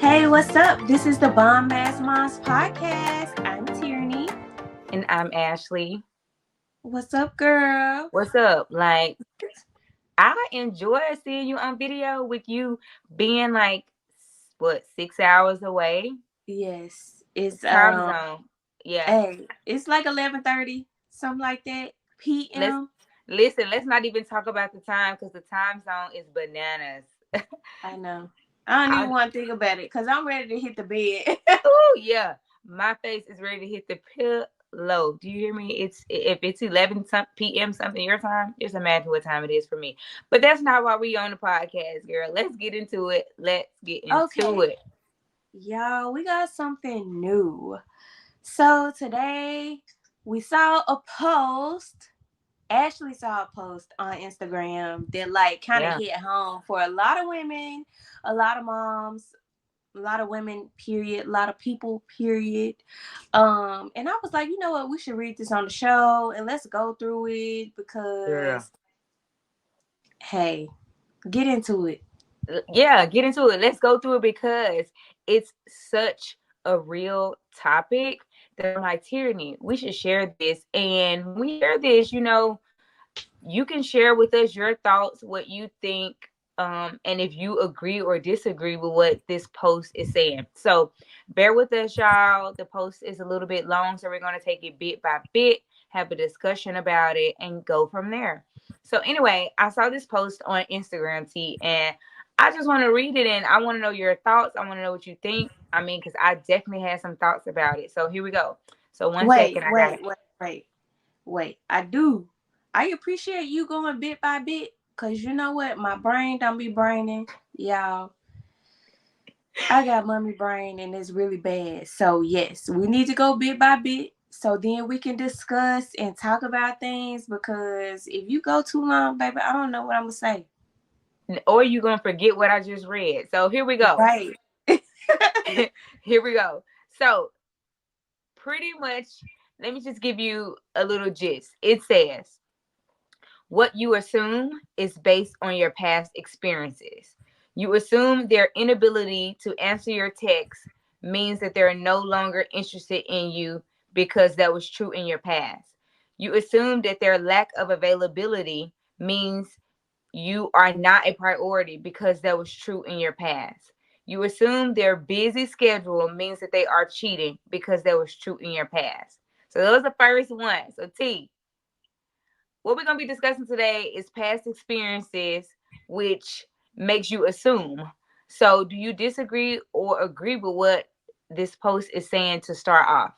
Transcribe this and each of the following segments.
Hey, what's up? This is the Bomb Ass Moms podcast. I'm Tierney. And I'm Ashley. What's up, girl? What's up? I enjoy seeing you on video with you being 6 hours away. Yes, it's Time zone. Yeah. it's like 11:30, something like that, Let's p.m. listen, let's not even talk about the time because the time zone is bananas. I know. I don't even I want to think about it because I'm ready to hit the bed. oh yeah. My face is ready to hit the pillow. Do you hear me? It's if it's 11 p.m. something your time, just imagine what time it is for me. But that's not why we on the podcast, girl. Let's get into it. Let's get into Okay, it. y'all, we got something new. So today we saw a post. Ashley saw a post on Instagram that like kind of Yeah. hit home for a lot of women, a lot of moms, a lot of women, period, a lot of people, period. And I was like, you know what, we should read this on the show and let's go through it Girl. because hey, get into it. Yeah, get into it. Let's go through it because it's such a real topic that I'm like, tyranny, we should share this. And when we share this, you can share with us your thoughts, what you think, and if you agree or disagree with what this post is saying. So bear with us, y'all. The post is a little bit long, so we're going to take it bit by bit, have a discussion about it, and go from there. So anyway, I saw this post on Instagram, T, and I just want to read it, and I want to know your thoughts. I want to know what you think. I mean, because I definitely had some thoughts about it. So here we go. So one Wait, second, I got wait, it. wait, wait, wait. I do. I appreciate you going bit by bit because you know what? My brain don't be braining. Y'all, I got mummy brain and it's really bad. So yes, we need to go bit by bit so then we can discuss and talk about things because if you go too long, baby, I don't know what I'm gonna say. Or you're gonna forget what I just read. So here we go. Right. Here we go. So pretty much, let me just give you a little gist. It says, what you assume is based on your past experiences. You assume their inability to answer your text means that they're no longer interested in you because that was true in your past. You assume that their lack of availability means you are not a priority because that was true in your past. You assume their busy schedule means that they are cheating because that was true in your past. So those are the first one. So T, what we're going to be discussing today is past experiences, which makes you assume. So do you disagree or agree with what this post is saying to start off?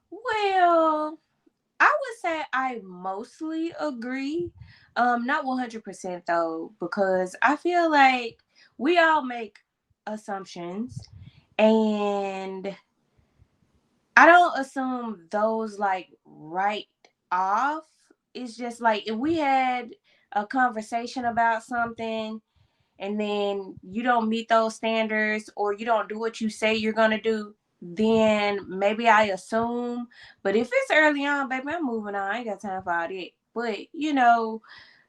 Well, I would say I mostly agree. Not 100% though, because I feel like we all make assumptions and I don't assume those like right off. It's just like if we had a conversation about something and then you don't meet those standards or you don't do what you say you're gonna do, then maybe I assume. But if it's early on, baby, I'm moving on. I ain't got time for all that. But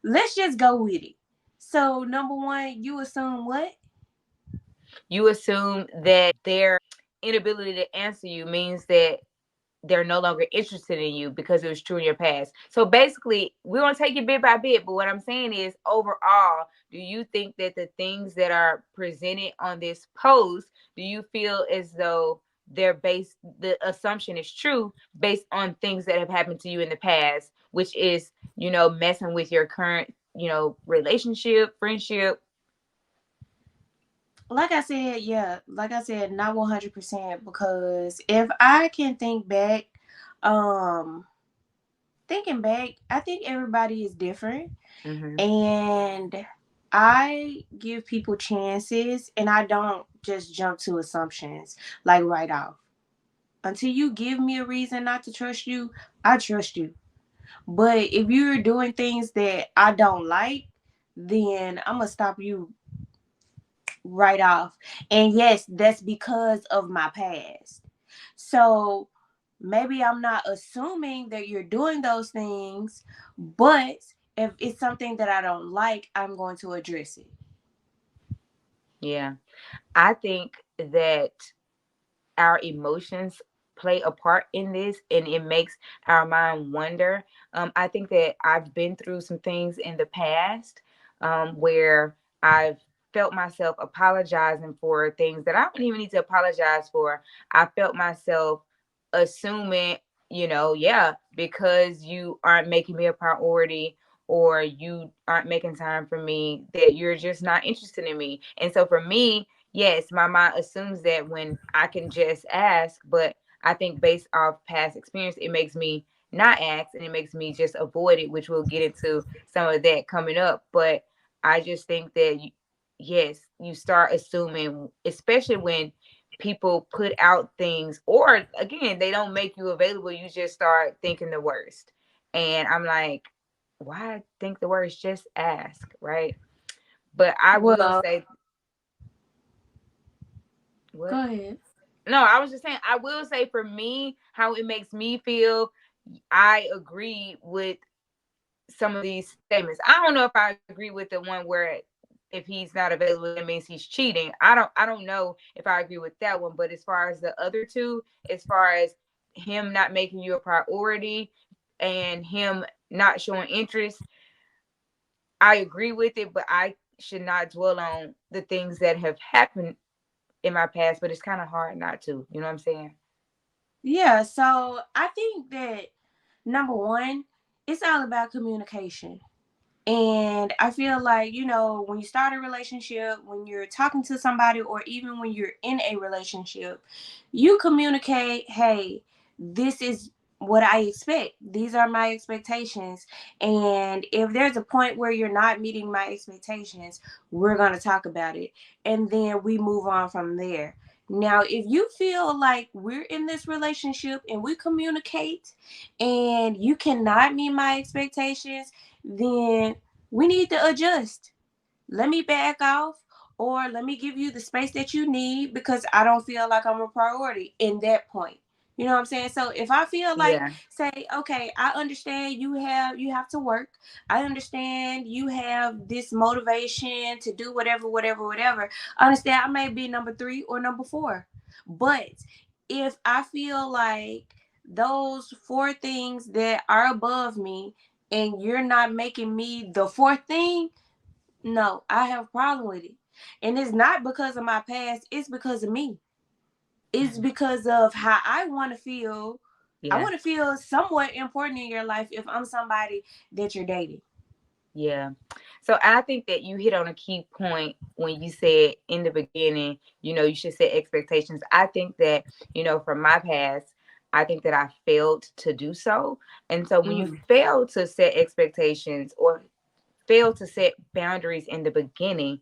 let's just go with it. So number one, you assume what? You assume that their inability to answer you means that they're no longer interested in you because it was true in your past. So basically, we're going to take it bit by bit. But what I'm saying is, overall, do you think that the things that are presented on this post, do you feel as though the assumption is true based on things that have happened to you in the past, which is, messing with your current, relationship, friendship? Like I said, yeah, like I said, not 100% because if I can think back, um, thinking back, I think everybody is different Mm-hmm. and I give people chances and I don't just jump to assumptions like right off. Until you give me a reason not to trust you, I trust you. But if you're doing things that I don't like, then I'm gonna stop you right off. And yes, that's because of my past. So maybe I'm not assuming that you're doing those things, but if it's something that I don't like, I'm going to address it. Yeah. I think that our emotions play a part in this, and it makes our mind wonder. I think that I've been through some things in the past where I've felt myself apologizing for things that I don't even need to apologize for. I felt myself assuming, yeah, because you aren't making me a priority, or you aren't making time for me, that you're just not interested in me. And so for me, yes, my mind assumes that when I can just ask, but I think based off past experience, it makes me not ask, and it makes me just avoid it, which we'll get into some of that coming up. But I just think that, yes, you start assuming, especially when people put out things, or again, they don't make you available, you just start thinking the worst. And I'm like, why think the worst? Just ask, right? But I will Well, say, go what? ahead. No, I was just saying, I will say for me, how it makes me feel, I agree with some of these statements. I don't know if I agree with the one where if he's not available, that means he's cheating. I don't know if I agree with that one. But as far as the other two, as far as him not making you a priority and him not showing interest, I agree with it, but I should not dwell on the things that have happened in my past. But it's kind of hard not to. You know what I'm saying? Yeah, so I think that number one, it's all about communication. And I feel like, when you start a relationship, when you're talking to somebody, or even when you're in a relationship, you communicate, hey, this is what I expect. These are my expectations. And if there's a point where you're not meeting my expectations, we're going to talk about it. And then we move on from there. Now, if you feel like we're in this relationship and we communicate and you cannot meet my expectations, then we need to adjust. Let me back off, or let me give you the space that you need, because I don't feel like I'm a priority in that point. You know what I'm saying? So if I feel like, Yeah, say, okay, I understand you have to work. I understand you have this motivation to do whatever, whatever, whatever. I understand I may be number 3 or number 4. But if I feel like those 4 things that are above me, and you're not making me the 4th thing, no, I have a problem with it. And it's not because of my past, it's because of me. It's because of how I want to feel. I yeah, want to feel somewhat important in your life if I'm somebody that you're dating. yeah. So I think that you hit on a key point when you said in the beginning, you should set expectations. I think that, from my past, I think that I failed to do so. And so when you Mm. fail to set expectations or fail to set boundaries in the beginning,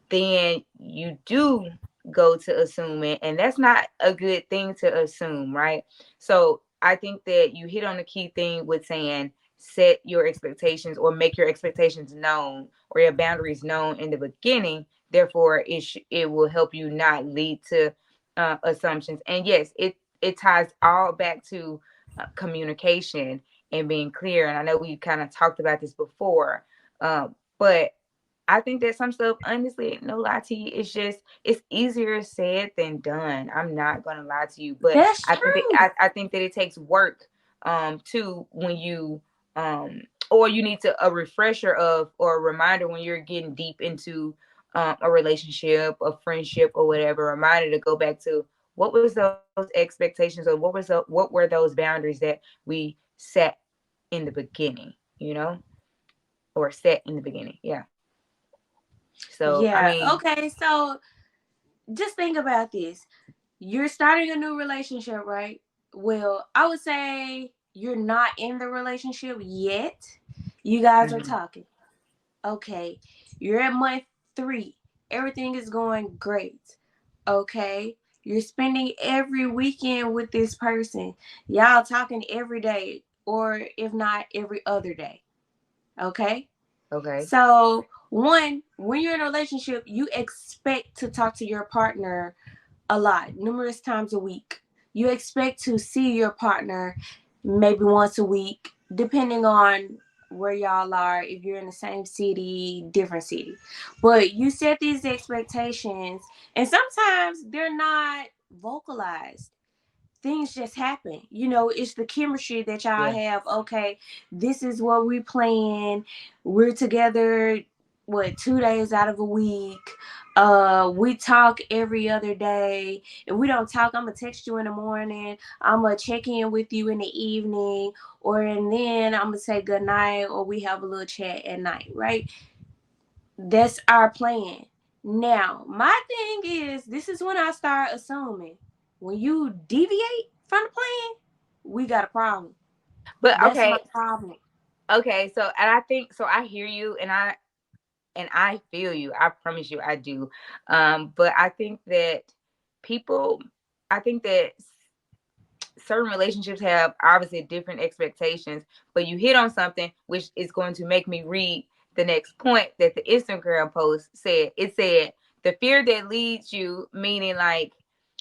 then you do go to assuming, and that's not a good thing to assume, right? So I think that you hit on the key thing with saying set your expectations, or make your expectations known, or your boundaries known in the beginning. Therefore, it will help you not lead to assumptions. And yes, it ties all back to communication and being clear. And I know we kind of talked about this before, but I think that some stuff, honestly, no lie to you, it's easier said than done. I'm not gonna lie to you, but That's true. I think that it takes work, too, when you or you need to a refresher of, or a reminder when you're getting deep into a relationship, a friendship, or whatever. Reminder to go back to what was those expectations, or what were those boundaries that we set in the beginning, or set in the beginning. Yeah. So I Yeah. mean, Okay. So just think about this. You're starting a new relationship, right? Well, I would say you're not in the relationship yet. You guys are mhm, talking. Okay. You're at month 3. Everything is going great. Okay. You're spending every weekend with this person. Y'all talking every day, or if not every other day. Okay. okay, So, one, when you're in a relationship, you expect to talk to your partner a lot, numerous times a week. You expect to see your partner maybe once a week, depending on where y'all are, if you're in the same city, different city. But you set these expectations, and sometimes they're not vocalized. Things just happen. You know, it's the chemistry that y'all Yeah. have. Okay, this is what we're playing. We're together, what, 2 days out of a week. We talk every other day. If we don't talk, I'm gonna text you in the morning. I'm gonna check in with you in the evening, or and then I'm gonna say good night, or we have a little chat at night, right? That's our plan. Now, my thing is, this is when I start assuming. When you deviate from the plan, we got a problem. But That's my okay, problem. okay. So, and I think so. I hear you, and I feel you. I promise you, I do. But I think that people, I think that certain relationships have obviously different expectations, but you hit on something which is going to make me read the next point that the Instagram post said. It said, the fear that leads you, meaning like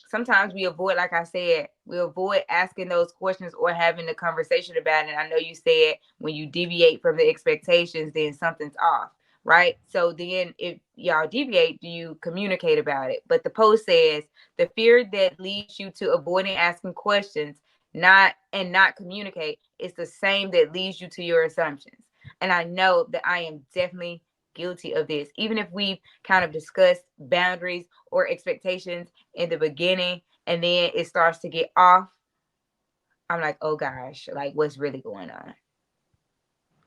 sometimes we avoid, like I said, we avoid asking those questions or having the conversation about it. I know you said when you deviate from the expectations, then something's off, right? So then if y'all deviate, do you communicate about it? But the post says, the fear that leads you to avoiding asking questions, not communicate, is the same that leads you to your assumptions. And I know that I am definitely guilty of this. Even if we've kind of discussed boundaries or expectations in the beginning and then it starts to get off, I'm like, oh gosh, like what's really going on?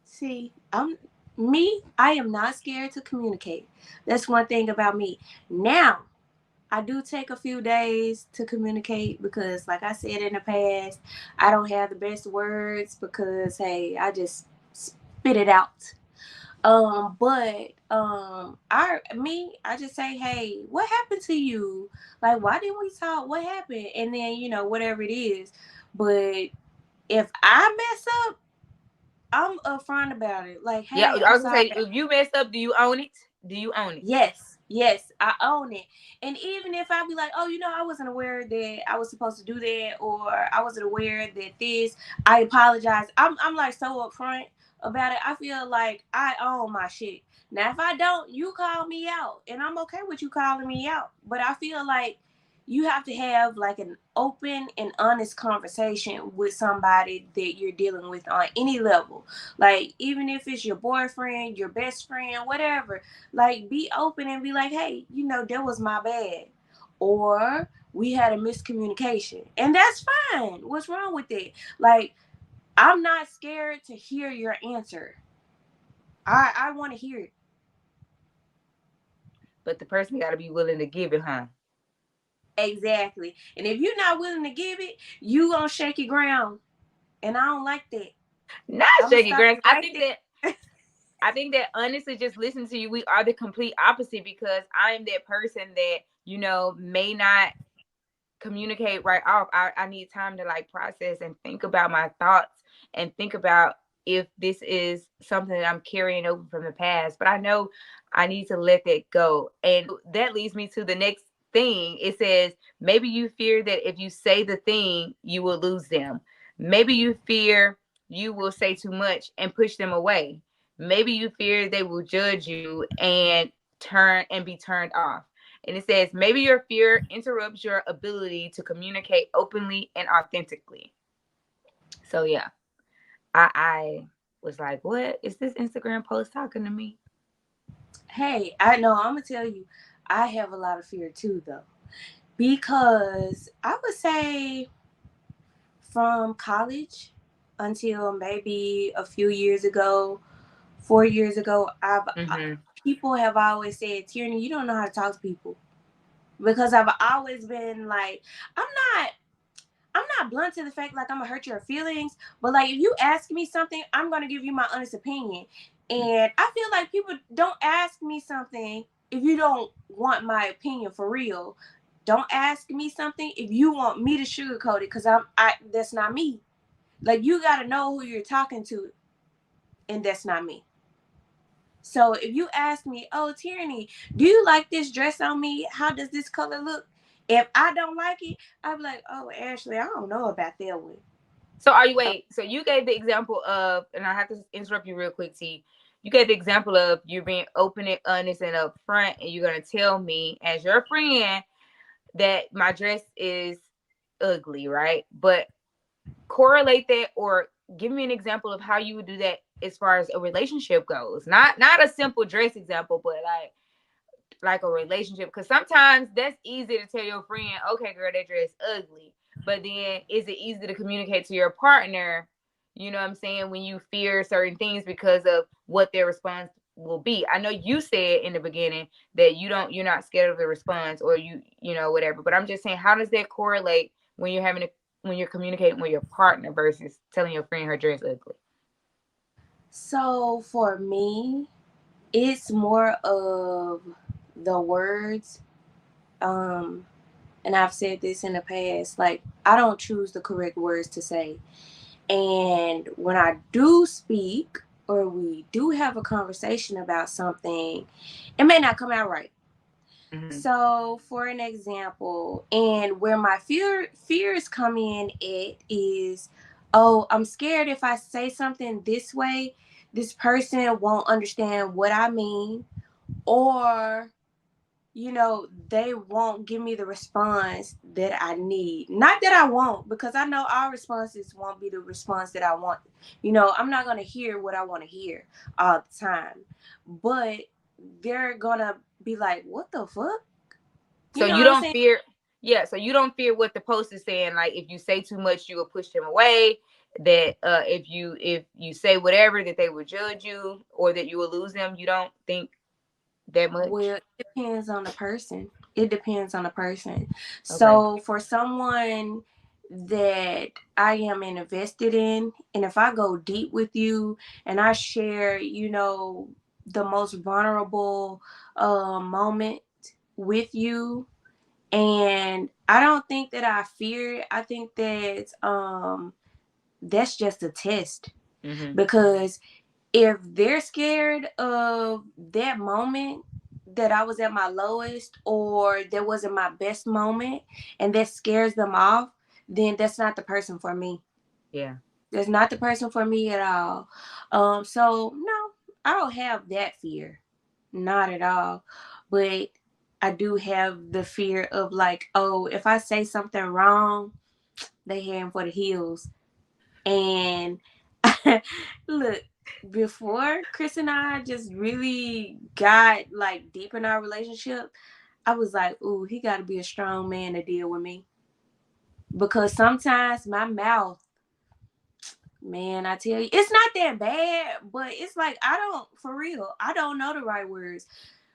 See, I am not scared to communicate. That's one thing about me. Now, I do take a few days to communicate because, like I said in the past, I don't have the best words because, hey, I just spit it out. I just say, hey, what happened to you? Like, why didn't we talk? What happened? And then, whatever it is. But if I mess up, I'm upfront about it. Like, Yeah, hey, I I'm was gonna sorry. say, if you messed up, do you own it? Do you own it? Yes, yes, I own it. And even if I be like, oh, I wasn't aware that I was supposed to do that, or I wasn't aware that this, I apologize. I'm like so upfront about it. I feel like I own my shit. Now, if I don't, you call me out, and I'm okay with you calling me out. But I feel like you have to have like an open and honest conversation with somebody that you're dealing with on any level. Like, even if it's your boyfriend, your best friend, whatever, like, be open and be like, hey, that was my bad. Or we had a miscommunication. And that's fine. What's wrong with it? Like, I'm not scared to hear your answer. I want to hear it. But the person got to be willing to give it, huh? Exactly. And if you're not willing to give it, you gonna shake your ground. And I don't like that. Not I'm gonna shaking stop grants. right there. I think that honestly, just listening to you, we are the complete opposite because I am that person that, may not communicate right off. I need time to like process and think about my thoughts and think about if this is something that I'm carrying over from the past. But I know I need to let that go. And that leads me to the next thing. It says, maybe you fear that if you say the thing, you will lose them. Maybe you fear you will say too much and push them away. Maybe you fear they will judge you and be turned off. And it says, maybe your fear interrupts your ability to communicate openly and authentically. So, yeah, I was like, what is this Instagram post talking to me? Hey, I know, I'm gonna tell you, I have a lot of fear too, though. Because I would say from college until maybe a few years ago, 4 years ago, Mm-hmm. people have always said, Tierney, you don't know how to talk to people. Because I've always been like, I'm not I'm not blunt to the fact like I'm gonna hurt your feelings, but like if you ask me something, I'm gonna give you my honest opinion. And I feel like people don't ask me something if you don't want my opinion for real. Don't ask me something if you want me to sugarcoat it, because I that's not me. Like, you gotta know who you're talking to, and that's not me. So if you ask me, oh, Tierney, do you like this dress on me? How does this color look? If I don't like it, I'll be like, oh, Ashley, I don't know about that one. So are you wait? So you gave the example of, and I have to interrupt you real quick, T. You gave the example of you being open and honest and upfront, and you're gonna tell me as your friend that my dress is ugly, right? But correlate that or give me an example of how you would do that as far as a relationship goes. Not a simple dress example, but like a relationship, because sometimes that's easy to tell your friend, okay girl, that dress ugly, but then is it easy to communicate to your partner, you know what I'm saying, when you fear certain things because of what their response will be. I know you said in the beginning that you're not scared of the response, or you know whatever, but I'm just saying, how does that correlate when when you're communicating with your partner versus telling your friend her dress ugly? So for me, it's more of the words. Um, and I've said this in the past, like I don't choose the correct words to say. And when I do speak or we do have a conversation about something, it may not come out right. Mm-hmm. So, for an example, and where my fears come in, it is, oh, I'm scared if I say something this way, this person won't understand what I mean, or they won't give me the response that I need. Not that I won't, because I know our responses won't be the response that I want. I'm not going to hear what I want to hear all the time, but they're going to be like, what the fuck? So You know you what I'm don't saying? fear, yeah. So you don't fear what the post is saying. Like if you say too much, you will push them away. That if you say whatever, that they will judge you or that you will lose them. You don't think that much. Well, it depends on the person. It depends on the person. Okay. So for someone that I am invested in, and if I go deep with you and I share, the most vulnerable moment with you, and I don't think that I fear it. I think that that's just a test, Mm-hmm. because if they're scared of that moment that I was at my lowest or that wasn't my best moment, and that scares them off, then that's not the person for me. Yeah. That's not the person for me at all. So no, I don't have that fear. Not at all. But I do have the fear of, like, oh, if I say something wrong, they heading for the hills. And look, before Chris and I just really got like deep in our relationship, I was like, ooh, he got to be a strong man to deal with me. Because sometimes my mouth, man, I tell you, it's not that bad, but it's like, for real, I don't know the right words.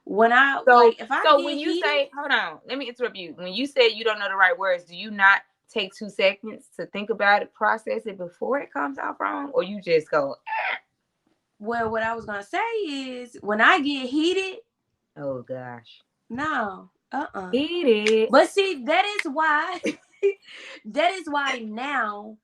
When So if I so get when you heated, say, hold on, let me interrupt you. When you say you don't know the right words, do you not take 2 seconds to think about it, process it before it comes out wrong, or you just go, well, what I was going to say is, when I get heated, oh gosh, no, eat it. But see, that is why, that is why now,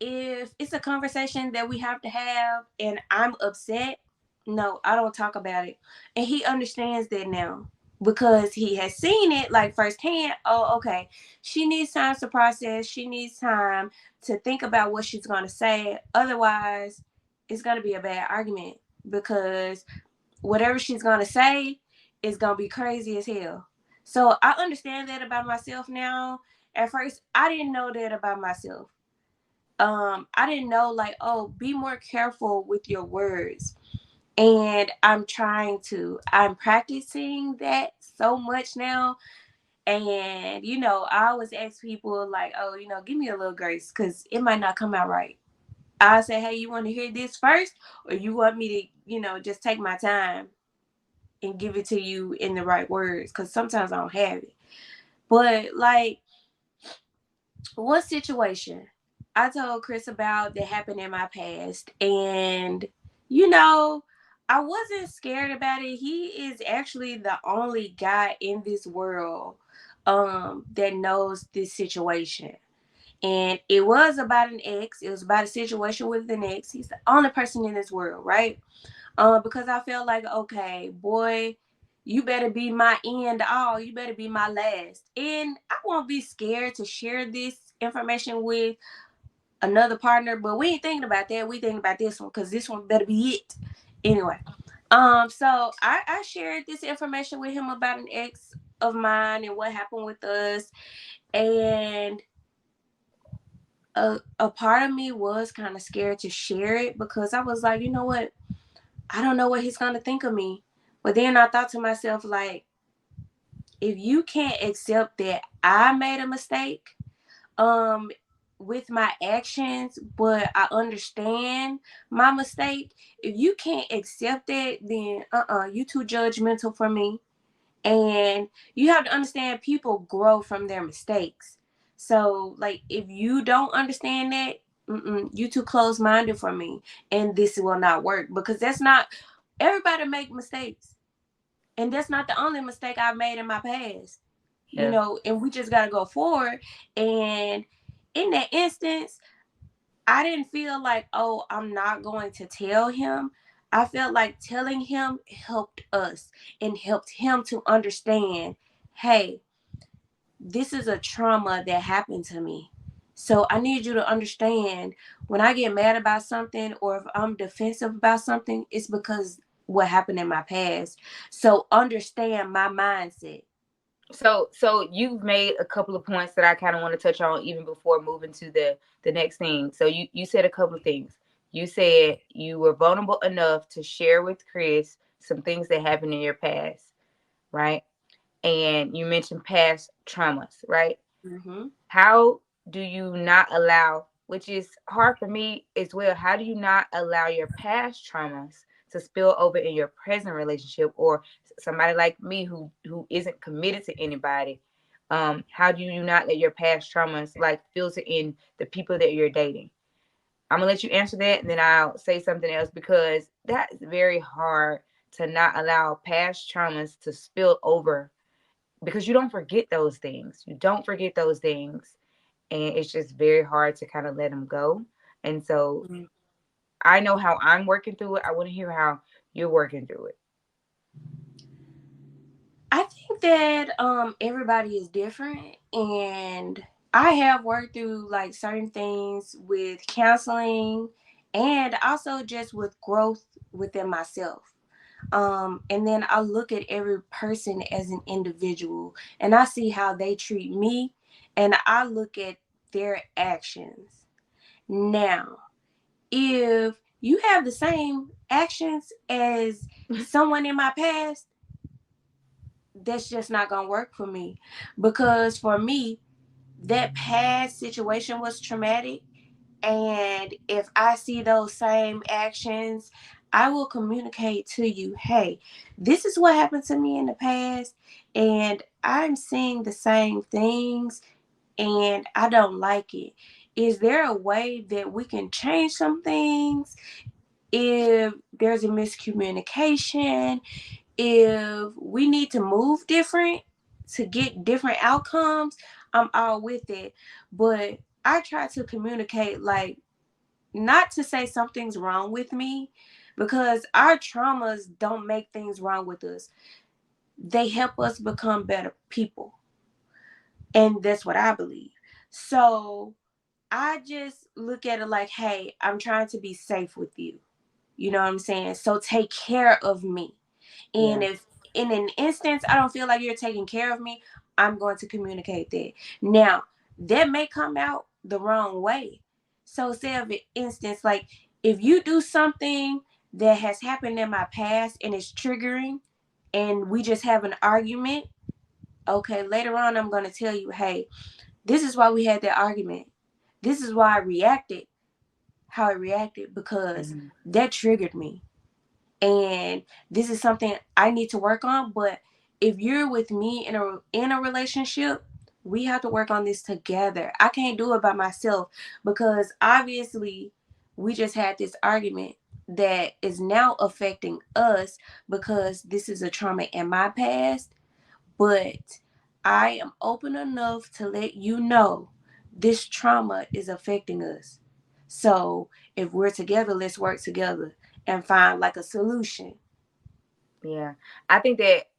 if it's a conversation that we have to have and I'm upset, no, I don't talk about it. And he understands that now, because he has seen it like firsthand. Oh, okay. She needs time to process. She needs time to think about what she's going to say. Otherwise, it's going to be a bad argument, because whatever she's going to say is going to be crazy as hell. So I understand that about myself now. At first, I didn't know that about myself. I didn't know, like, oh, be more careful with your words. And I'm practicing that so much now. And I always ask people, like, oh, give me a little grace, because it might not come out right. I say, hey, you want to hear this first, or you want me to, just take my time and give it to you in the right words, because sometimes I don't have it. But like, one situation I told Chris about that happened in my past, and you know, I wasn't scared about it. He is actually the only guy in this world that knows this situation. And it was about an ex. It was about a situation with an ex. He's the only person in this world, right? Because I felt like, okay, boy, you better be my end all. You better be my last. And I won't be scared to share this information with another partner, but we ain't thinking about that. We thinking about this one because this one better be it. Anyway, so I shared this information with him about an ex of mine and what happened with us, and a part of me was kind of scared to share it because I was like, you know what, I don't know what he's gonna think of me. But then I thought to myself, like, if you can't accept that I made a mistake, um, with my actions, but I understand my mistake. If you can't accept that, then you too judgmental for me. And you have to understand people grow from their mistakes. So, like, if you don't understand that, you too close minded for me, and this will not work because that's not everybody make mistakes, and that's not the only mistake I've made in my past. Yeah. And we just gotta go forward. And in that instance, I didn't feel like, oh, I'm not going to tell him. I felt like telling him helped us and helped him to understand, hey, this is a trauma that happened to me. So I need you to understand when I get mad about something or if I'm defensive about something, it's because what happened in my past. So understand my mindset. So you've made a couple of points that I kind of want to touch on even before moving to the next thing. So you said a couple of things. You said you were vulnerable enough to share with Chris some things that happened in your past, right? And you mentioned past traumas, right? Mm-hmm. How do you not allow, which is hard for me as well, how do you not allow your past traumas to spill over in your present relationship, or somebody like me who isn't committed to anybody? How do you not let your past traumas like filter in the people that you're dating? I'm gonna let you answer that, and then I'll say something else, because that's very hard to not allow past traumas to spill over, because you don't forget those things. You don't forget those things, and it's just very hard to kind of let them go. And so I know how I'm working through it. I want to hear how you're working through it. I think that everybody is different, and I have worked through like certain things with counseling and also just with growth within myself. And then I look at every person as an individual and I see how they treat me and I look at their actions. Now, if you have the same actions as someone in my past, that's just not gonna work for me, because for me that past situation was traumatic, and if I see those same actions, I will communicate to you, hey, this is what happened to me in the past and I'm seeing the same things and I don't like it. Is there a way that we can change some things? If there's a miscommunication, if we need to move different to get different outcomes, I'm all with it. But I try to communicate, like, not to say something's wrong with me, because our traumas don't make things wrong with us. They help us become better people. And that's what I believe. So I just look at it like, hey, I'm trying to be safe with you. You know what I'm saying? So take care of me. And Yeah. if in an instance I don't feel like you're taking care of me, I'm going to communicate that. Now, that may come out the wrong way. So say of an instance, like if you do something that has happened in my past and it's triggering and we just have an argument, okay, later on I'm going to tell you, hey, this is why we had that argument. This is why I reacted how I reacted because Hmm. that triggered me, and this is something I need to work on. But if you're with me in a relationship, we have to work on this together. I can't do it by myself because obviously we just had this argument that is now affecting us because this is a trauma in my past. But I am open enough to let you know this trauma is affecting us. So if we're together, let's work together and find like a solution. Yeah. I think that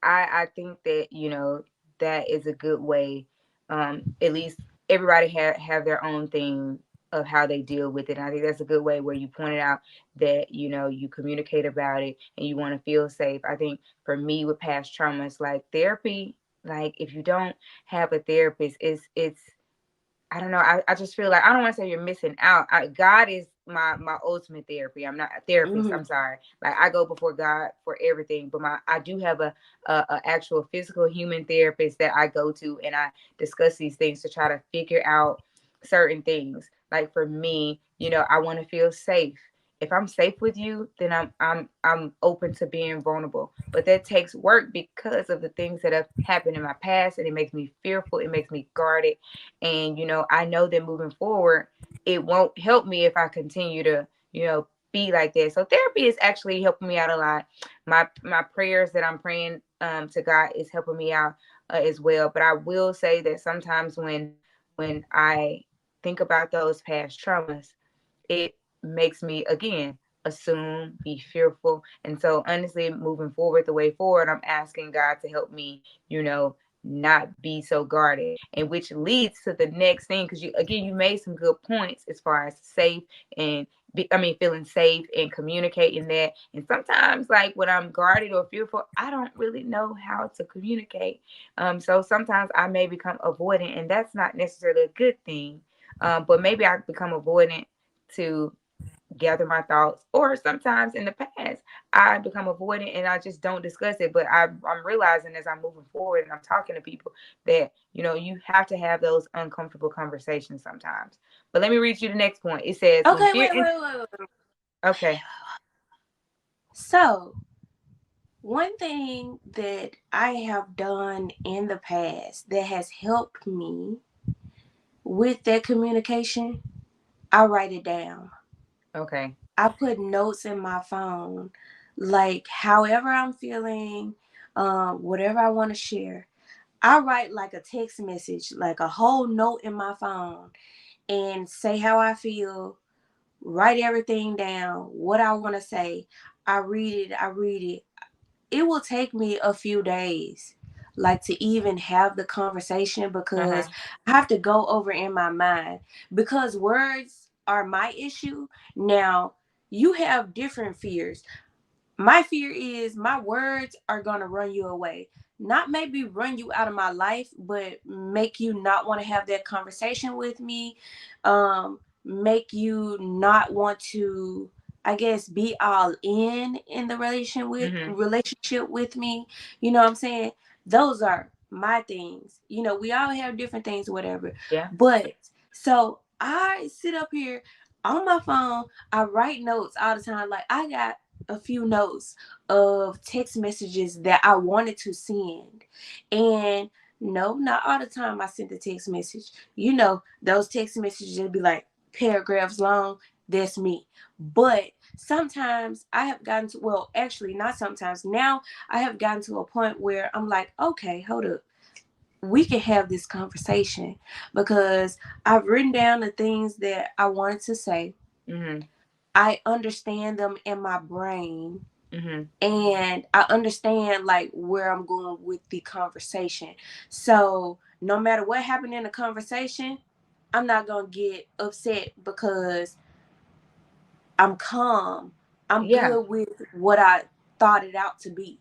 I think that, that is a good way. At least everybody have their own thing of how they deal with it. And I think that's a good way where you pointed out that, you know, you communicate about it and you want to feel safe. I think for me with past traumas, like therapy, like if you don't have a therapist, it's I don't know. I just feel like I don't want to say you're missing out. God is my ultimate therapy. I'm not a therapist. Hmm. I'm sorry. Like I go before God for everything, but I do have a actual physical human therapist that I go to, and I discuss these things to try to figure out certain things. Like for me, you know, I want to feel safe. If I'm safe with you, then I'm open to being vulnerable. But that takes work because of the things that have happened in my past, and it makes me fearful. It makes me guarded, and, you know, I know that moving forward, it won't help me if I continue to, you know, be like that. So therapy is actually helping me out a lot. My prayers that I'm praying to God is helping me out as well. But I will say that sometimes when I think about those past traumas, it makes me again assume, be fearful. And so honestly, moving forward, the way forward, I'm asking God to help me, you know, not be so guarded. And which leads to the next thing, because you again you made some good points as far as safe and feeling safe and communicating that. And sometimes like when I'm guarded or fearful, I don't really know how to communicate. So sometimes I may become avoidant, and that's not necessarily a good thing. But maybe I become avoidant to gather my thoughts, or sometimes in the past I become avoidant and I just don't discuss it. But I'm realizing as I'm moving forward and I'm talking to people that, you know, you have to have those uncomfortable conversations sometimes. But let me read you the next point. It says when Okay, fear wait. okay. So, one thing that I have done in the past that has helped me with that communication, I write it down. Okay. I put notes in my phone, like however I'm feeling, whatever I want to share. I write like a text message, like a whole note in my phone, and say how I feel, write everything down, what I want to say. I read it. It will take me a few days, like to even have the conversation, because Uh-huh. I have to go over in my mind, because words are my issue. Now, you have different fears. My fear is my words are going to run you away. Not maybe run you out of my life, but make you not want to have that conversation with me. Make you not want to, I guess, be all in the Mhm. relationship with me. You know what I'm saying? Those are my things. You know, we all have different things, whatever. Yeah. But so I sit up here on my phone. I write notes all the time. Like I got a few notes of text messages that I wanted to send. And no, not all the time I sent the text message. You know, those text messages would be like paragraphs long. That's me. But sometimes I have gotten to, well, actually, not sometimes. Now I have gotten to a point where I'm like, okay, hold up. We can have this conversation, because I've written down the things that I wanted to say. Mhm. I understand them in my brain, Mhm. and I understand like where I'm going with the conversation. So no matter what happened in the conversation, I'm not gonna get upset, because I'm calm. I'm Yeah. good with what I thought it out to be.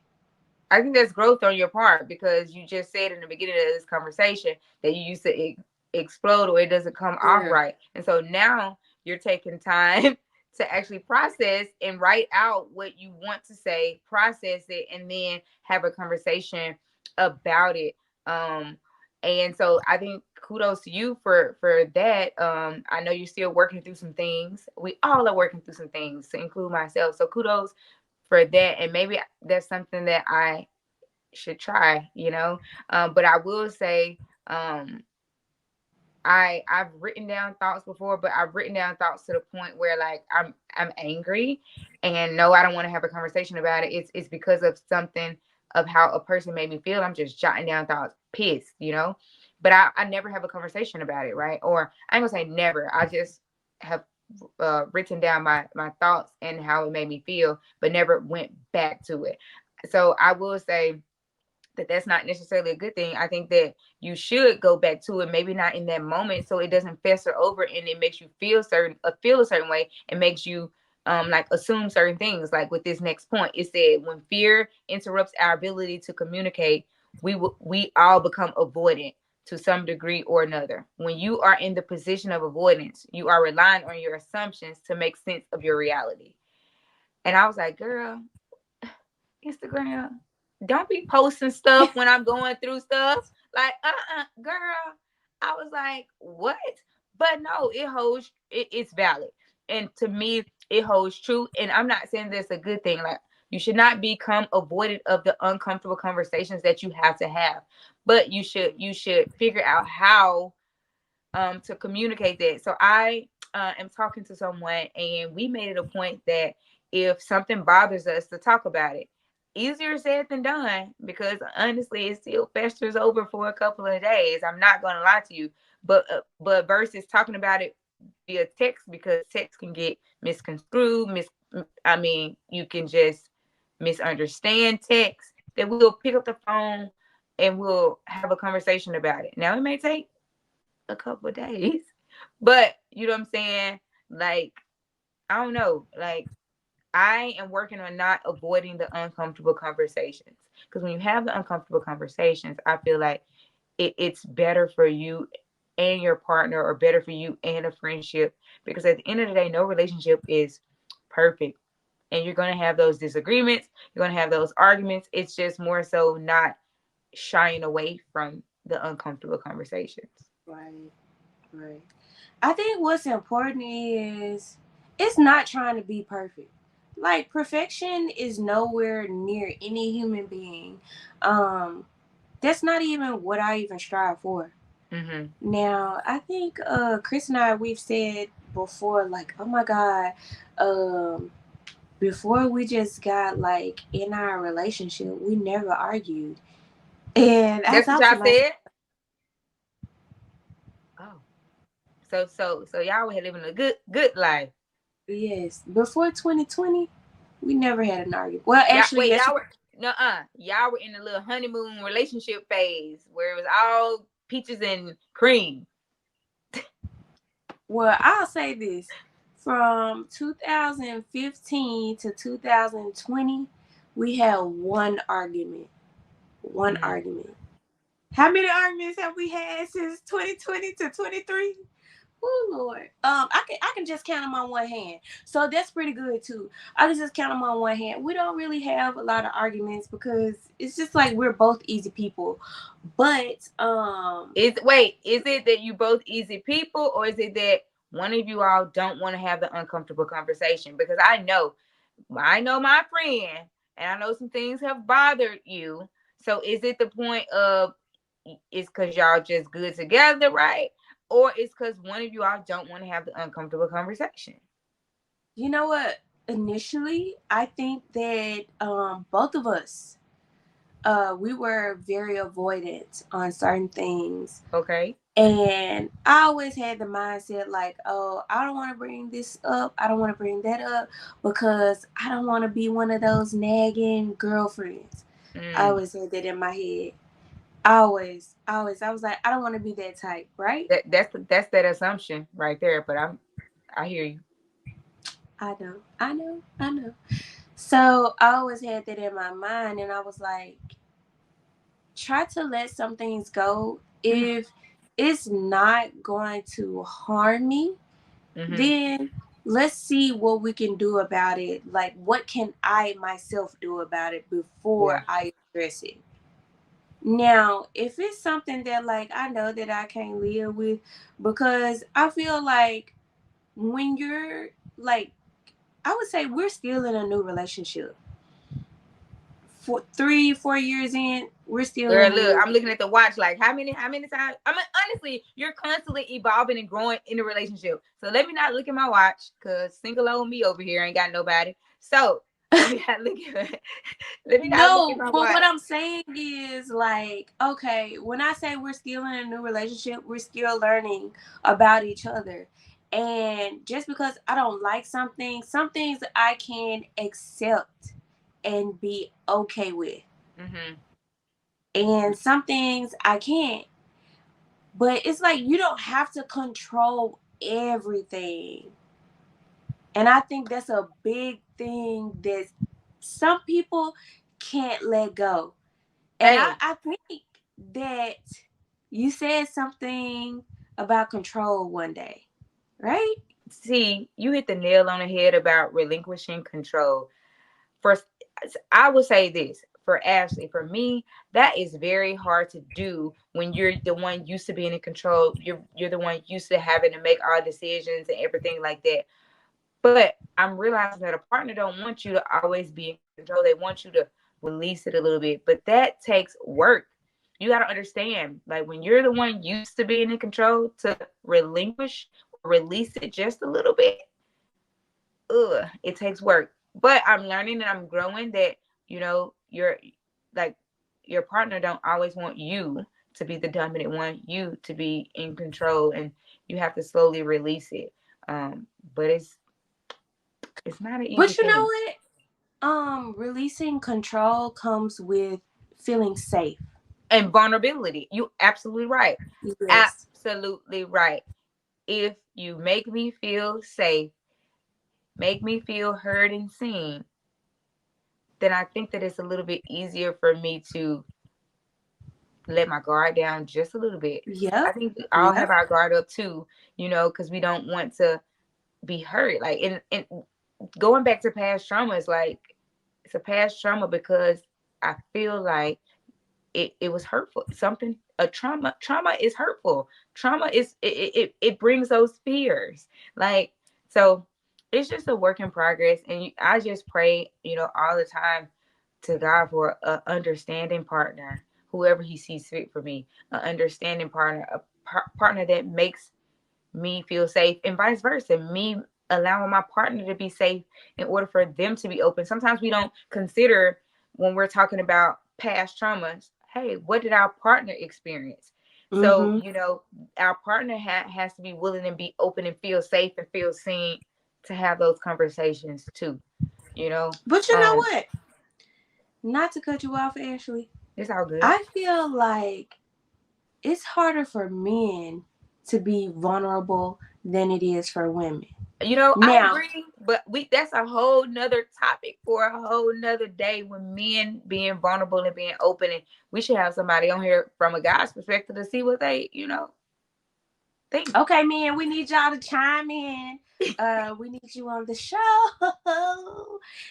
I think that's growth on your part, because you just said in the beginning of this conversation that you used to explode or it doesn't come off Yeah. right. And so now you're taking time to actually process and write out what you want to say, process it, and then have a conversation about it. Um, and so I think kudos to you for that. I know you're still working through some things. We all are working through some things, to include myself. So kudos for that, and maybe that's something that I should try, you know. But I will say, um, I've written down thoughts before, but I've written down thoughts to the point where like I'm angry, and no, I don't want to have a conversation about it. It's because of something of how a person made me feel. I'm just jotting down thoughts, pissed, you know. But I never have a conversation about it, right? Or I ain't gonna say never. I just have written down my thoughts and how it made me feel, but never went back to it. So I will say that that's not necessarily a good thing. I think that you should go back to it, maybe not in that moment, so it doesn't fester over and it makes you feel a certain way, and makes you like assume certain things. Like with this next point, it said when fear interrupts our ability to communicate, we all become avoidant to some degree or another. When you are in the position of avoidance, you are relying on your assumptions to make sense of your reality. And I was like, girl, Instagram, don't be posting stuff when I'm going through stuff. Like, girl. I was like, what? But no, it's valid. And to me, it holds true. And I'm not saying that's a good thing. Like, you should not become avoidant of the uncomfortable conversations that you have to have. But you should figure out how to communicate that. So I am talking to someone, and we made it a point that if something bothers us, to talk about it. Easier said than done, because honestly, it still festers over for a couple of days. I'm not gonna lie to you, but versus talking about it via text, because text can get misconstrued. I mean, you can just misunderstand text. That we'll pick up the phone and we'll have a conversation about it. Now it may take a couple of days. But you know what I'm saying? Like, I don't know. Like, I am working on not avoiding the uncomfortable conversations. Because when you have the uncomfortable conversations, I feel like it's better for you and your partner, or better for you and a friendship. Because at the end of the day, no relationship is perfect. And you're going to have those disagreements. You're going to have those arguments. It's just more so not shying away from the uncomfortable conversations. Right, right. I think what's important is it's not trying to be perfect. Like perfection is nowhere near any human being. Um, that's not even what I even strive for. Mm-hmm. Now, I think Chris and I we've said before, like, oh my God, um, before we just got like in our relationship, we never argued. And I That's what thought to y'all myself, said. Oh, so y'all were living a good life. yes, before 2020, we never had an argument. Well, Y'all actually, wait, yes. y'all were no y'all were in a little honeymoon relationship phase where it was all peaches and cream. Well, I'll say this. From 2015 to 2020, we had one argument. One Mm. argument. How many arguments have we had since 2020 to 23? Oh Lord. I can just count them on one hand. So that's pretty good too. I can just count them on one hand. We don't really have a lot of arguments because it's just like we're both easy people. But Is it that you both easy people, or is it that one of you all don't want to have the uncomfortable conversation? Because I know my friend, and I know some things have bothered you. So is it the point of it's because y'all just good together, right? Or it's because one of you all don't want to have the uncomfortable conversation? you know what? Initially, I think that both of us we were very avoidant on certain things. Okay. And I always had the mindset like, oh, I don't want to bring this up. I don't want to bring that up because I don't want to be one of those nagging girlfriends. I Mm. always had that in my head. Always, always. I was like, I don't want to be that type, right? That's that assumption right there. But I hear you. I know, I know, I know. So I always had that in my mind, and I was like, try to let some things go. If it's not going to harm me, Mm-hmm. then let's see what we can do about it. Like, what can I myself do about it Yeah. before I address it? Now, if it's something that, like, I know that I can't live with, because I feel like when you're like, I would say we're still in a new relationship. For 3, 4 years in, we're still Girl, in a look, new. I'm looking at the watch. Like, how many times? I mean, honestly, you're constantly evolving and growing in a relationship. So let me not look at my watch, cause single old me over here ain't got nobody. So let me not look at let me not look at No, my but what watch. I'm saying is like, okay, when I say we're still in a new relationship, we're still learning about each other. And just because I don't like something, some things I can accept and be okay with. Mm-hmm. and some things I can't. But it's like you don't have to control everything. And I think that's a big thing that some people can't let go. And I, Hey, I think that you said something about control one day, right? see, you hit the nail on the head about relinquishing control. First, I will say this for Ashley, for me, that is very hard to do when you're the one used to being in control. You're the one used to having to make all decisions and everything like that. But I'm realizing that a partner don't want you to always be in control. They want you to release it a little bit. But that takes work. You got to understand, like when you're the one used to being in control, to relinquish or release it just a little bit, it takes work. But I'm learning and I'm growing that, you're like your partner don't always want you to be the dominant one, you to be in control, and you have to slowly release it. But it's not an easy But you know thing. what? Releasing control comes with feeling safe. And vulnerability. You absolutely right. Yes. Absolutely right. If you make me feel safe, make me feel heard and seen, then I think that it's a little bit easier for me to let my guard down just a little bit. I Yep. think we all have Yep. our guard up too, because we don't want to be hurt. Like, and going back to past trauma is like, it's a past trauma because I feel like it was hurtful. Something, a trauma is hurtful. Trauma is, it brings those fears. Like, so it's just a work in progress. And I just pray, all the time to God for a understanding partner, whoever he sees fit for me, an understanding partner, a partner that makes me feel safe, and vice versa, me allowing my partner to be safe in order for them to be open. Sometimes we don't consider, when we're talking about past traumas, hey, what did our partner experience? So, Mm-hmm. our partner has to be willing and be open and feel safe and feel seen to have those conversations too, you know But you know um what? Not to cut you off, Ashley. it's all good. I feel like it's harder for men to be vulnerable than it is for women. I Now, agree, but that's a whole nother topic for a whole nother day, when men being vulnerable and being open. And we should have somebody on here from a guy's perspective to see what they, think. okay, man, we need y'all to chime in. We need you on the show.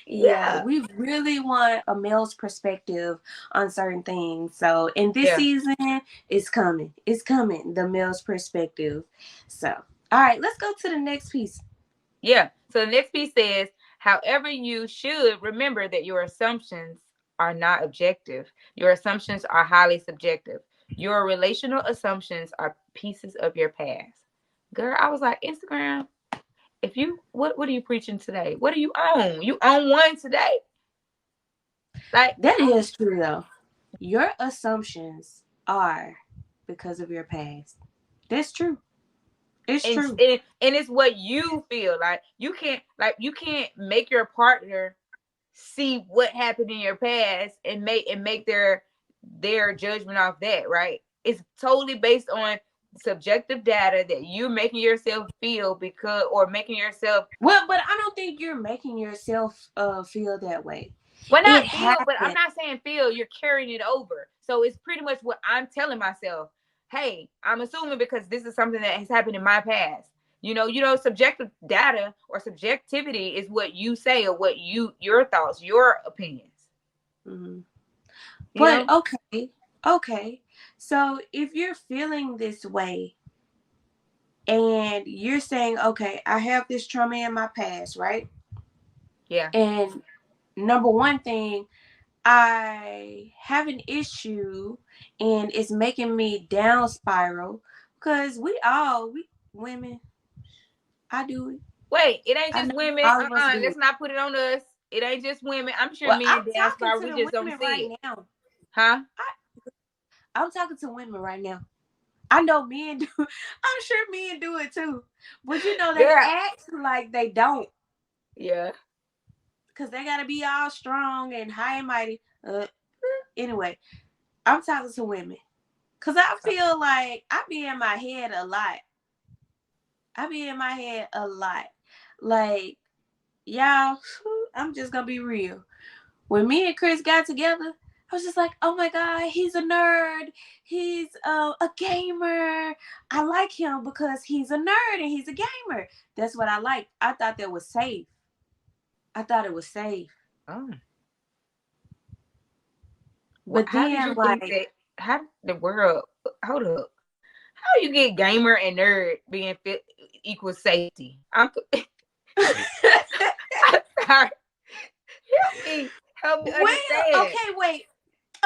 Yeah, Yeah. we really want a male's perspective on certain things. So, in this Yeah. season, it's coming. It's coming. The male's perspective. So, all right, let's go to the next piece. Yeah. So the next piece says, however, you should remember that your assumptions are not objective. Your assumptions are highly subjective. Your relational assumptions are pieces of your past. Girl, I was like, Instagram, if you, what are you preaching today? What do you own? You own one today. Like, That is true, though. Your assumptions are because of your past. That's true. It's and true. and, and it's what you feel. You can't make your partner see what happened in your past and make their judgment off that, right? It's totally based on subjective data that you're making yourself feel, because, or making yourself, Well, but I don't think you're making yourself feel that way. well, It not feel, but I'm happened. not saying feel, you're carrying it over. So it's pretty much what I'm telling myself. Hey, I'm assuming because this is something that has happened in my past. Subjective data or subjectivity is what you say, or what your thoughts, your opinions, Mhm. you But know? okay. So if you're feeling this way and you're saying, okay, I have this trauma in my past, right? Yeah. And number one thing, I have an issue and it's making me down spiral because we women, I do it. Wait, it ain't I just know women. all of us do Let's it. not put it on us. It ain't just women. I'm sure Well, I'm men down talking spiral. to We the just don't women see right it. now. Huh? I, I'm talking to women right now. I know men do. I'm sure men do it too. But they Girl. act like they don't Yeah. because they got to be all strong and high and mighty. Anyway, I'm talking to women. Cause I feel like I be in my head a lot. I be in my head a lot. Like, y'all, I'm just gonna be real. When me and Chris got together, I was just like, oh my God, he's a nerd. He's a gamer. I like him because he's a nerd and he's a gamer. That's what I like. I thought that was safe. I thought it was safe. Oh, But how did then, you think like, that? How did the world? Hold up. How you get gamer and nerd being fit equals safety? I'm sorry. Help me well, understand. okay, wait.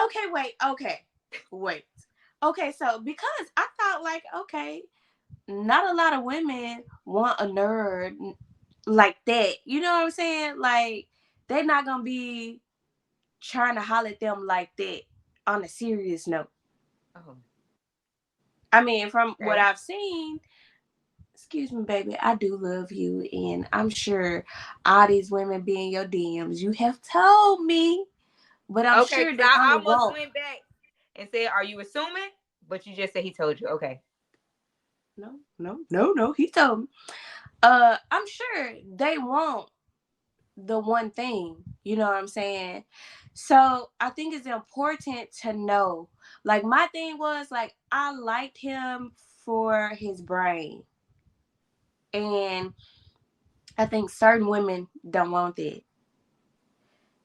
Okay, wait. Okay, wait. Okay, so because I thought, like, okay, not a lot of women want a nerd like that. You know what I'm saying? Like, they're not gonna be trying to holler at them like that on a serious note. Oh, I mean, from what okay. I've seen, excuse me, baby, I do love you, and I'm sure all these women be in your DMs. You have told me, but I'm Okay, sure because they I only almost want. went back and said, "Are you assuming?" But you just said he told you. Okay. No, no, no, no. He told me. I'm sure they want the one thing. You know what I'm saying? So I think it's important to know. Like my thing was like I liked him for his brain. And I think certain women don't want that.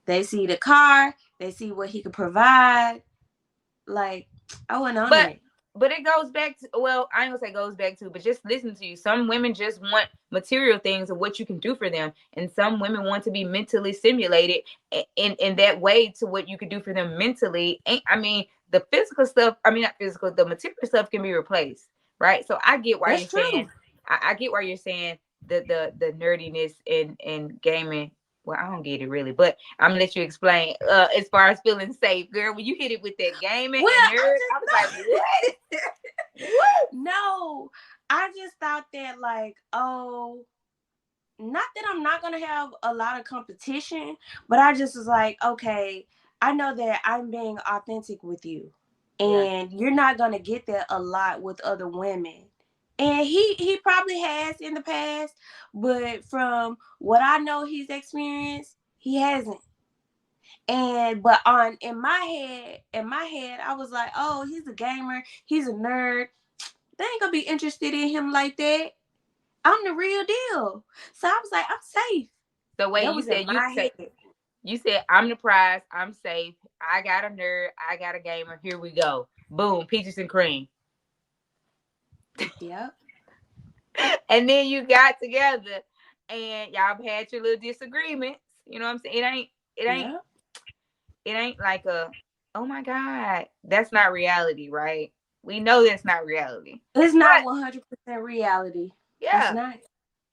They see the car, they see what he could provide. Like, I wasn't on But it. it goes back to, well, I ain't gonna say goes back to, but just listen to you. Some women just want material things of what you can do for them, and some women want to be mentally stimulated in that way to what you can do for them mentally. I mean, the physical stuff. I mean, not physical. The material stuff can be replaced, right? So I get why That's you're saying. true. I get why you're saying the nerdiness in gaming. Well, I don't get it really, but I'm gonna let you explain. As far as feeling safe, girl, when you hit it with that gaming Well, and I nerd, I was like, what? just What? no. I just thought that like, oh, not that I'm not gonna have a lot of competition, but I just was like, okay, I know that I'm being authentic with you, Yeah. and you're not gonna get that a lot with other women. And he probably has in the past, but from what I know he's experienced, he hasn't. And but on in my head, I was like, oh, he's a gamer, he's a nerd. They ain't gonna be interested in him like that. I'm the real deal. So I was like, I'm safe. So wait, That you was in said my head. I'm the prize, I'm safe, I got a nerd, I got a gamer. Here we go. Boom, peaches and cream. Yep. And then you got together and y'all had your little disagreements. You know what I'm saying? It ain't Yep. it ain't like a, oh my God, that's not reality, right? We know that's not reality. It's But not 100% reality. It's yeah, not.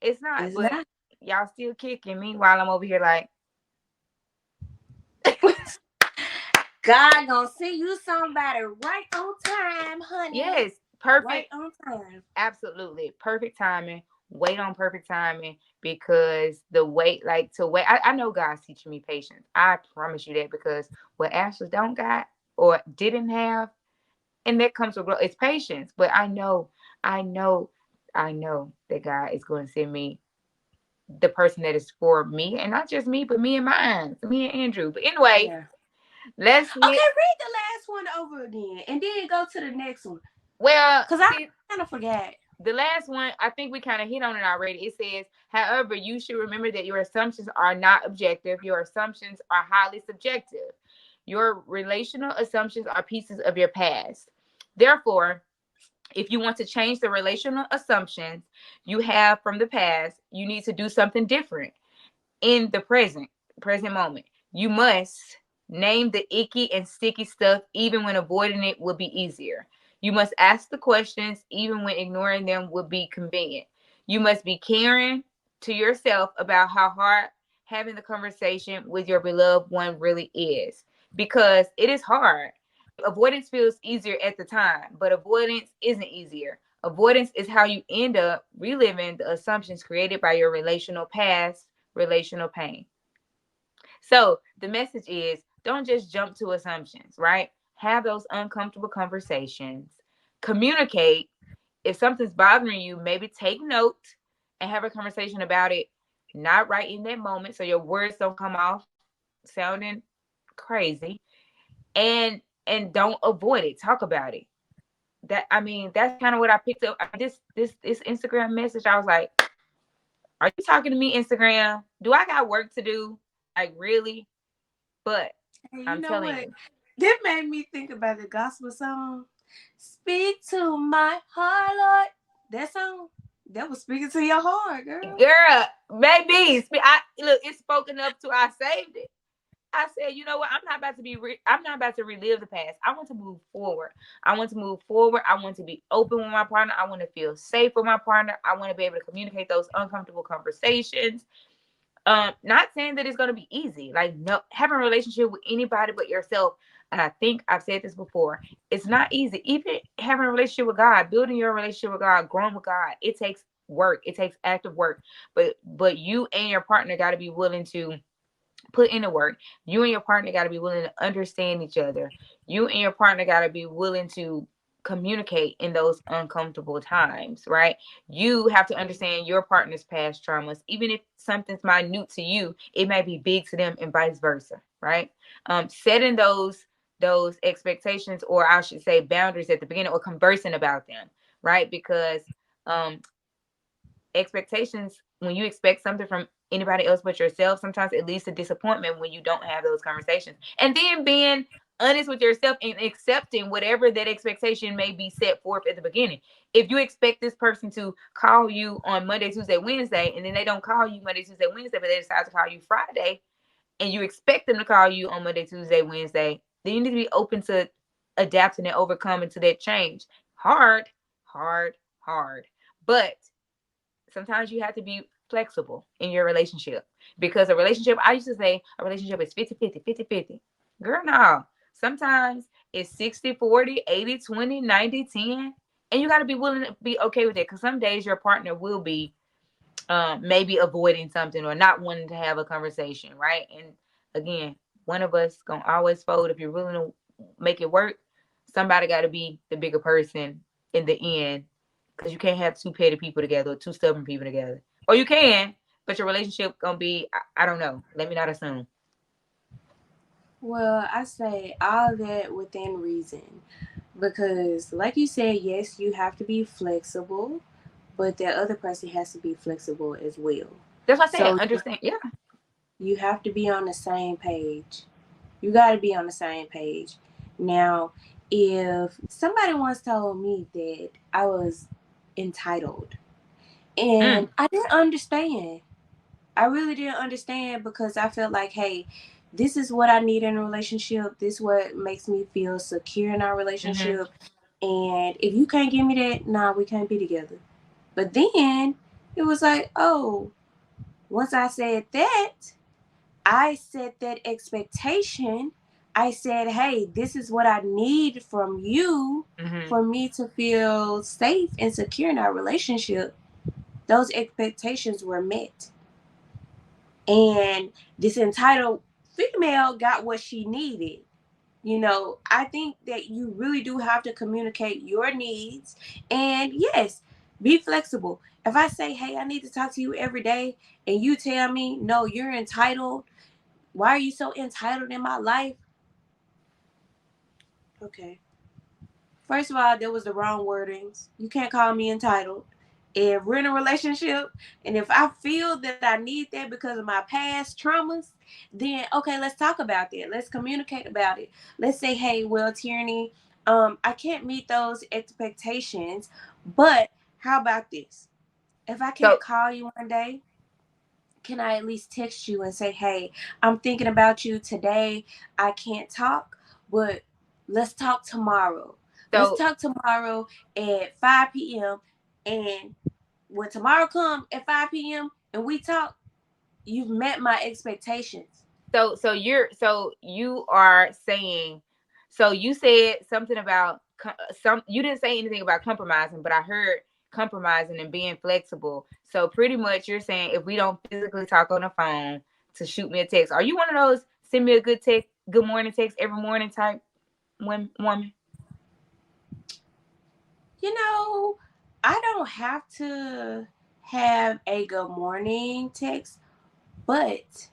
it's not. It's But not. y'all still kicking. Meanwhile, I'm over here like, God gonna send you somebody right on time, honey. yes, Right perfect. on time. Absolutely. Perfect timing. Wait on perfect timing because the wait, like to wait. I know God's teaching me patience. I promise you that because what Ashley don't got or didn't have, and that comes with growth, it's patience. But I know, I know that God is going to send me the person that is for me, and not just me, but me and mine, me and Andrew. But anyway, Yeah. let's Okay, hit. read the last one over again and then go to the next one. Well, Cause I see, kind of forgot. the last one, I think we kind of hit on it already. It says, however, you should remember that your assumptions are not objective. Your assumptions are highly subjective. Your relational assumptions are pieces of your past. Therefore, if you want to change the relational assumptions you have from the past, you need to do something different in the present moment. You must name the icky and sticky stuff even when avoiding it would be easier. You must ask the questions even when ignoring them would be convenient. You must be caring to yourself about how hard having the conversation with your beloved one really is because it is hard. Avoidance feels easier at the time, but avoidance isn't easier. Avoidance is how you end up reliving the assumptions created by your relational past, relational pain. So the message is don't just jump to assumptions, right? have those uncomfortable conversations, communicate. If something's bothering you, maybe take note and have a conversation about it, not right in that moment so your words don't come off sounding crazy. And don't avoid it. Talk about it. That, I mean, that's kind of what I picked up. This Instagram message, I was like, are you talking to me, Instagram? Do I got work to do? Like, really? But Hey, you I'm know telling what? you, That made me think about the gospel song. Speak to my heart, Lord. That song, that was speaking to your heart, girl. girl, maybe I look. It's spoken up to. I saved it. I said, you know what? I'm not about to I'm not about to relive the past. I want to move forward. I want to move forward. I want to be open with my partner. I want to feel safe with my partner. I want to be able to communicate those uncomfortable conversations. Not saying that it's going to be easy. Like, no, having a relationship with anybody but yourself. And I think I've said this before. It's not easy. Even having a relationship with God, building your relationship with God, growing with God, it takes work. It takes active work. But you and your partner got to be willing to put in the work. You and your partner got to be willing to understand each other. You and your partner got to be willing to communicate in those uncomfortable times, right? You have to understand your partner's past traumas. Even if something's minute to you, it may be big to them, and vice versa, right? Setting those expectations, or I should say boundaries at the beginning, or conversing about them, right? Because um expectations, when you expect something from anybody else but yourself, sometimes it leads to disappointment when you don't have those conversations. And then being honest with yourself and accepting whatever that expectation may be set forth at the beginning. If you expect this person to call you on Monday, Tuesday, Wednesday, and then they don't call you Monday, Tuesday, Wednesday, but they decide to call you Friday, and you expect them to call you on Monday, Tuesday, Wednesday, then you need to be open to adapting and overcoming to that change. Hard, hard, hard. But sometimes you have to be flexible in your relationship, because a relationship, I used to say a relationship is 50-50, 50-50. Girl, no. Sometimes it's 60-40, 80-20, 90-10. And you got to be willing to be okay with it, because some days your partner will be maybe avoiding something or not wanting to have a conversation, right? And again, one of us gonna always fold. If you're willing to make it work, somebody got to be the bigger person in the end, because you can't have two petty people together or two stubborn people together. Or you can, but your relationship gonna be, I don't know. Let me not assume. Well, I say all that within reason. Because, like you said, yes, you have to be flexible, but the other person has to be flexible as well. That's what I said. So Understand? Yeah. you have to be on the same page. You got to be on the same page. Now, if somebody once told me that I was entitled, and Mm. I didn't understand, I really didn't understand, because I felt like, hey, this is what I need in a relationship. This is what makes me feel secure in our Mm-hmm. relationship. And if you can't give me that, nah, we can't be together. But then it was like, oh, once I said that, I set that expectation. I said, hey, this is what I need from you Mm-hmm. for me to feel safe and secure in our relationship. Those expectations were met. And this entitled female got what she needed. I think that you really do have to communicate your needs. And yes, be flexible. If I say, hey, I need to talk to you every day, and you tell me, no, you're entitled, why are you so entitled in my life? Okay. First of all, there was the wrong wordings. You can't call me entitled. If we're in a relationship and if I feel that I need that because of my past traumas, then okay, let's talk about that. Let's communicate about it. Let's say, hey, well, Tierney, I can't meet those expectations, but how about this? If I So can't call you one day, can I at least text you and say, hey, I'm thinking about you today. I can't talk, but let's talk tomorrow. Let's so talk tomorrow at 5 p.m. And when tomorrow comes at 5 p.m. and we talk, you've met my expectations. so you are saying, so you said something about some, you didn't say anything about compromising, but I heard compromising and being flexible. So pretty much you're saying, if we don't physically talk on the phone, to shoot me a text. Are you one of those send me a good text, good morning text every morning type? woman? You know, I don't have to have a good morning text, but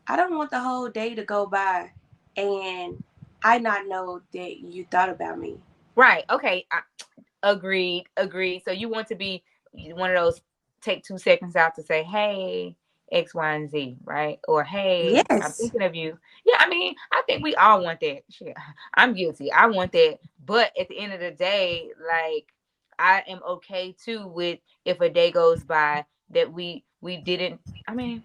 I don't want the whole day to go by and I not know that you thought about me. Right. Okay. Agreed. Agreed. So you want to be one of those take 2 seconds out to say, "Hey, X, Y, and Z," right? Or "Hey, I'm Yes. thinking of you." Yeah. I mean, I think we all want that. Shit, I'm guilty. I want that. But at the end of the day, like, I am okay too with if a day goes by that we didn't. I mean,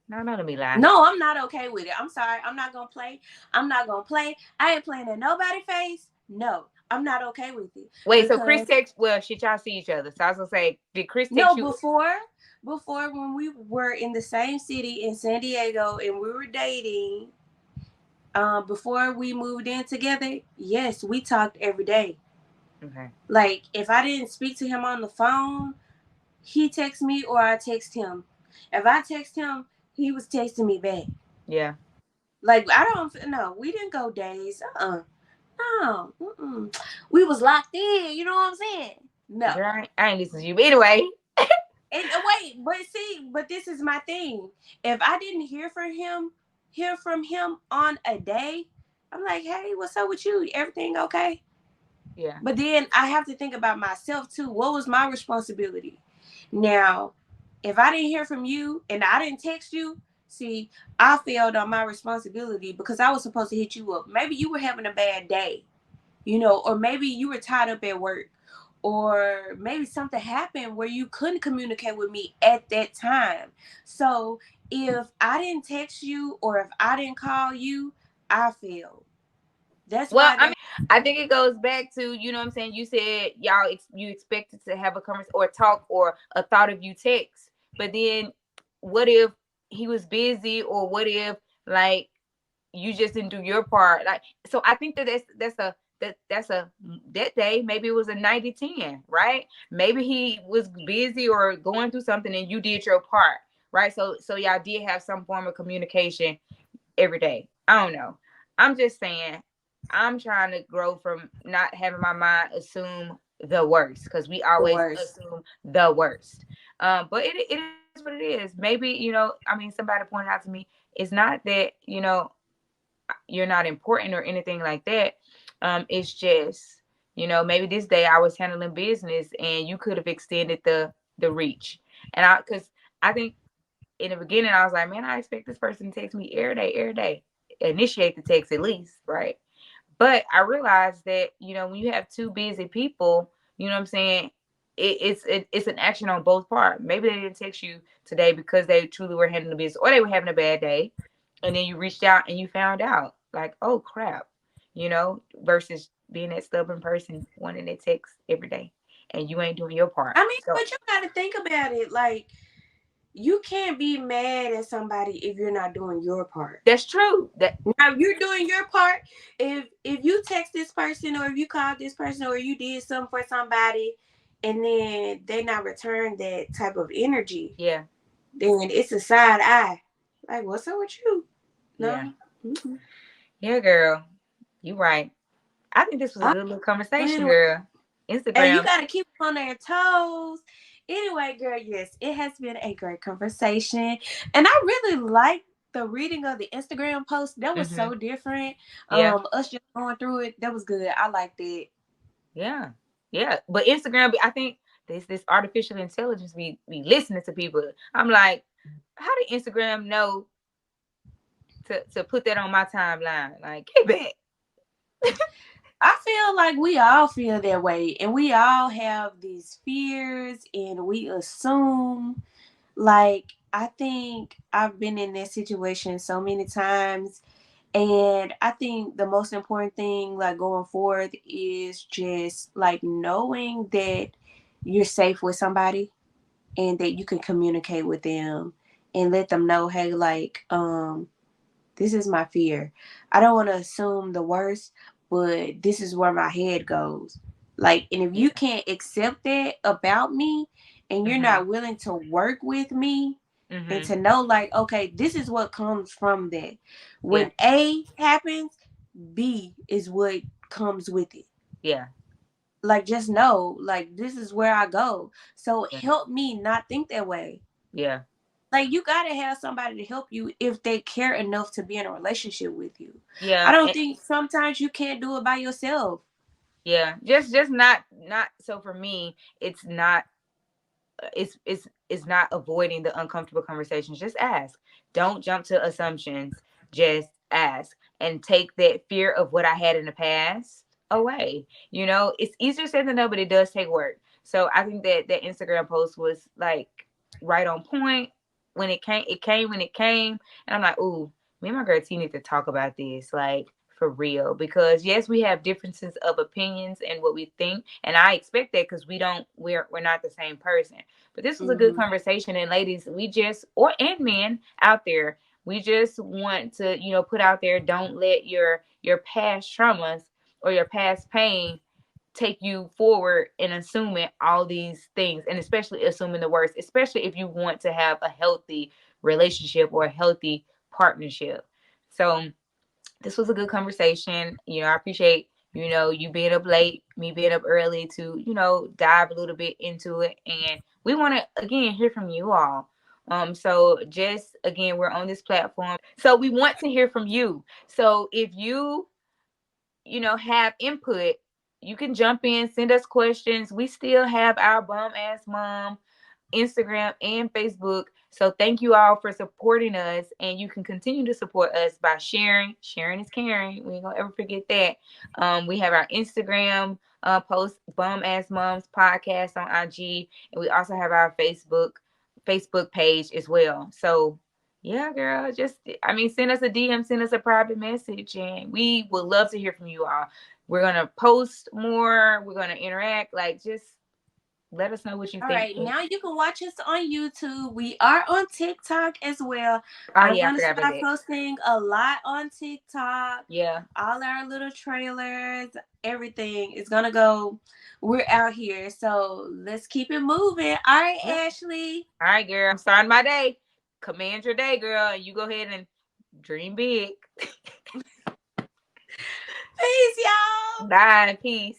no, no, let me lie. No, I'm not okay with it. I'm sorry. I'm not gonna play. I'm not gonna play. I ain't playing in nobody's face. No, I'm not okay with it Wait. So Chris because text. Well, shit, y'all see each other. So I was gonna say, did Chris text no, you? before when we were in the same city in San Diego and we were dating, before we moved in together, yes, we talked every day. Okay. Like if I didn't speak to him on the phone, he texts me or I text him. If I text him, he was texting me back. Yeah. Like I don't no, we didn't go days. No, mm-mm. We was locked in. You know what I'm saying? No. Girl, I ain't listening to you. But anyway, And wait, but see, but this is my thing. If I didn't hear from him on a day, I'm like, hey, what's up with you? Everything okay? yeah. But then I have to think about myself too. What was my responsibility? Now, if I didn't hear from you and I didn't text you, see, I failed on my responsibility because I was supposed to hit you up. Maybe you were having a bad day, or maybe you were tied up at work, or maybe something happened where you couldn't communicate with me at that time. So if I didn't text you or if I didn't call you, I failed. That's Well, why I mean, I think it goes back to, you know what I'm saying? You said you expected to have a conversation or talk or a thought of you text. But then what if he was busy, or what if, like, you just didn't do your part? Like, so I think that's a that day maybe it was a 90-10, right? Maybe he was busy or going through something and you did your part, right? So y'all did have some form of communication every day. I don't know. I'm just saying, I'm trying to grow from not having my mind assume the worst, because we the always worst. assume the worst. But it is what it is. Maybe, I mean, somebody pointed out to me, it's not that, you're not important or anything like that. It's just, maybe this day I was handling business and you could have extended the reach. And because I think in the beginning, I was like, man, I expect this person to text me every day, initiate the text at least, right? But I realized that, when you have two busy people, you know what I'm saying? It's an action on both parts. Maybe they didn't text you today because they truly were handling the business, or they were having a bad day, and then you reached out and you found out, like, oh crap, versus being that stubborn person wanting to text every day, and you ain't doing your part. I mean, So but you got to think about it. Like, you can't be mad at somebody if you're not doing your part. that's true. That Now, you're doing your part. If you text this person or if you called this person or you did something for somebody, and then they not return that type of energy, yeah, then it's a side eye. Like, what's up with you? yeah, No. Mm-mm. yeah, girl, you right. I think this was a Oh, good little conversation, anyway, girl. and you Instagram. got to keep them on their toes. Anyway, girl, yes, it has been a great conversation, and I really like the reading of the Instagram post. That was Hmm. so different. Yeah, Us just going through it. That was good. I liked it. yeah, yeah. But Instagram, I think this artificial intelligence be listening to people. I'm like, how did Instagram know to put that on my timeline? Like, get back. I feel like we all feel that way, and we all have these fears, and we assume. Like, I think I've been in that situation so many times, and I think the most important thing, like going forward, is just like knowing that you're safe with somebody and that you can communicate with them and let them know, hey, like, this is my fear. I don't want to assume the worst, but this is where my head goes. Like, and if you Yeah. can't accept that about me and you're Mhm. not willing to work with me and Mhm. to know, like, okay, this is what comes from that. Yeah. When A happens, B is what comes with it. Yeah. Like, just know, like, this is where I go. So Yeah. help me not think that way. Yeah. Like, you gotta have somebody to help you if they care enough to be in a relationship with you. I Yeah. don't think sometimes you can't do it by yourself. Yeah. Just not so for me, it's not avoiding the uncomfortable conversations. Just ask. Don't jump to assumptions. Just ask and take that fear of what I had in the past away. It's easier said than done, but it does take work. So I think that Instagram post was like right on point when it came. It came when it came, and I'm like, ooh, me and my girl T need to talk about this, like for real, because yes, we have differences of opinions and what we think, and I expect that because we're not the same person. But this was a good Mm-hmm. conversation. And ladies, we just, and men out there, we just want to, put out there, don't let your past traumas or your past pain take you forward and assuming all these things, and especially assuming the worst, especially if you want to have a healthy relationship or a healthy partnership. So this was a good conversation. I appreciate, you being up late, me being up early to, dive a little bit into it. And we want to, again, hear from you all. So just again, we're on this platform. So we want to hear from you. So if you, have input, you can jump in, send us questions. We still have our bum ass mom Instagram, and Facebook. So thank you all for supporting us, and you can continue to support us by sharing. Sharing is caring. We ain't gonna ever forget that. We have our Instagram post, Bum Ass Moms Podcast on IG, and we also have our Facebook page as well. So yeah, girl, just send us a DM, send us a private message, and we would love to hear from you all. We're gonna post more. We're gonna interact. Like, just let us know what you All think. right, now you can watch us on YouTube. We are on TikTok as well. Oh I'm yeah, I gonna forgot about start that. posting a lot on TikTok. Yeah. All our little trailers, everything is gonna go. We're out here, so let's keep it moving. All right, Yep. Ashley. All right, girl. I'm starting my day. Command your day, girl, and you go ahead and dream big. Peace, y'all. Bye. Peace.